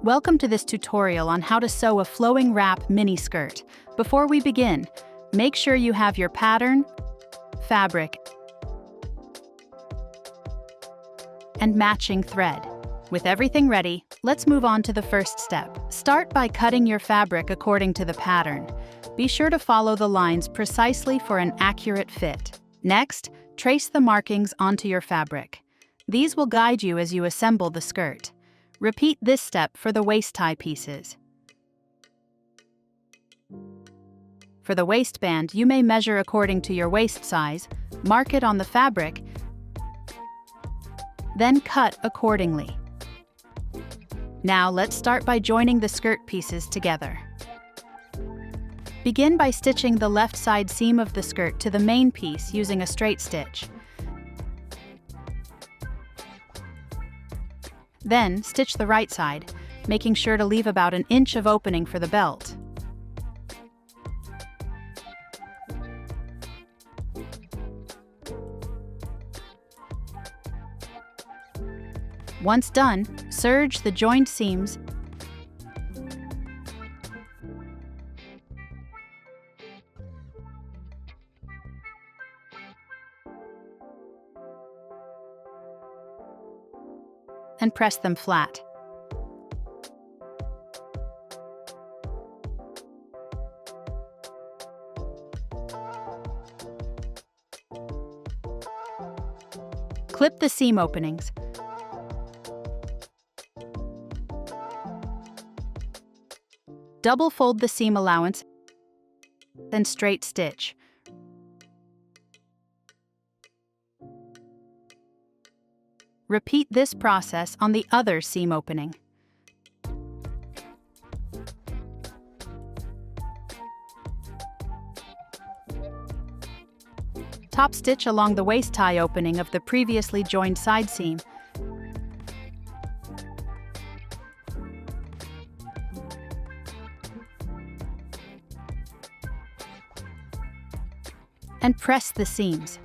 Welcome to this tutorial on how to sew a flowing wrap mini skirt. Before we begin, make sure you have your pattern, fabric, and matching thread. With everything ready, let's move on to the first step. Start by cutting your fabric according to the pattern. Be sure to follow the lines precisely for an accurate fit. Next, trace the markings onto your fabric. These will guide you as you assemble the skirt. Repeat this step for the waist tie pieces. For the waistband, you may measure according to your waist size, mark it on the fabric, then cut accordingly. Now let's start by joining the skirt pieces together. Begin by stitching the left side seam of the skirt to the main piece using a straight stitch. Then, stitch the right side, making sure to leave about an inch of opening for the belt. Once done, serge the joined seams and press them flat. Clip the seam openings. Double fold the seam allowance, then straight stitch. Repeat this process on the other seam opening. Top stitch along the waist tie opening of the previously joined side seam. And press the seams.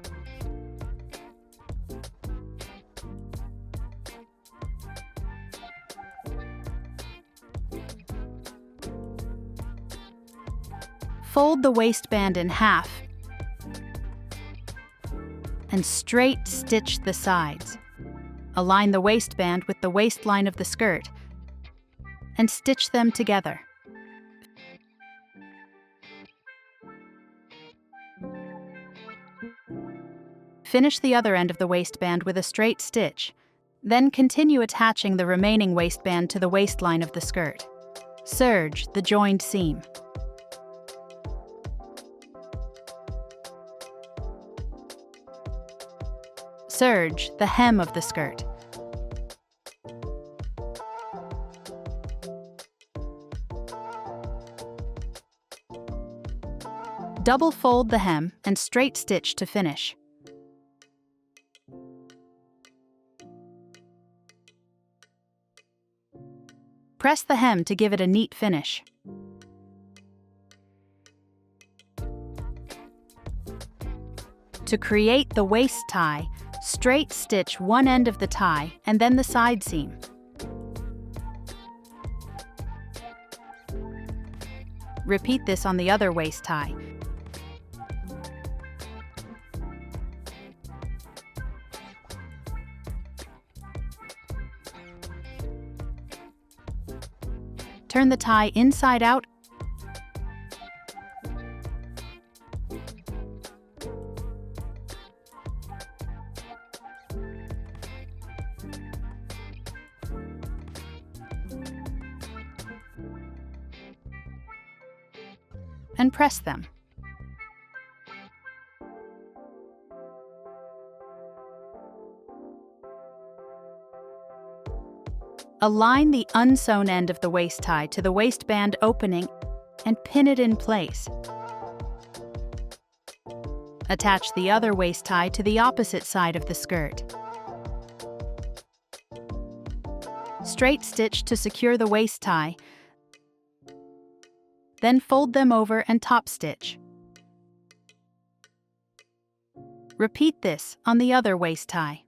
Fold the waistband in half and straight stitch the sides. Align the waistband with the waistline of the skirt and stitch them together. Finish the other end of the waistband with a straight stitch, then continue attaching the remaining waistband to the waistline of the skirt. Serge the joined seam. Serge the hem of the skirt. Double fold the hem and straight stitch to finish. Press the hem to give it a neat finish. To create the waist tie, straight stitch one end of the tie and then the side seam. Repeat this on the other waist tie. Turn the tie inside out and press them. Align the unsewn end of the waist tie to the waistband opening and pin it in place. Attach the other waist tie to the opposite side of the skirt. Straight stitch to secure the waist tie, then fold them over and top stitch. Repeat this on the other waist tie.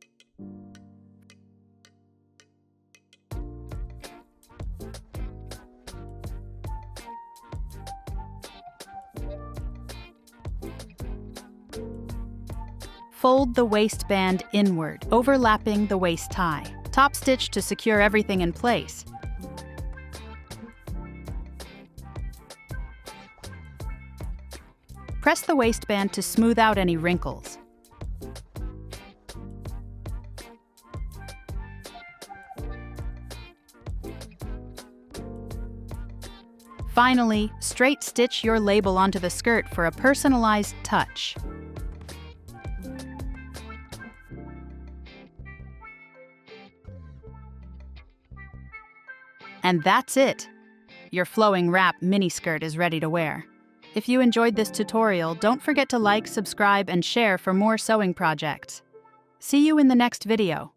Fold the waistband inward, overlapping the waist tie. Top stitch to secure everything in place. Press the waistband to smooth out any wrinkles. Finally, straight stitch your label onto the skirt for a personalized touch. And that's it! Your flowing wrap miniskirt is ready to wear. If you enjoyed this tutorial, don't forget to like, subscribe, and share for more sewing projects. See you in the next video.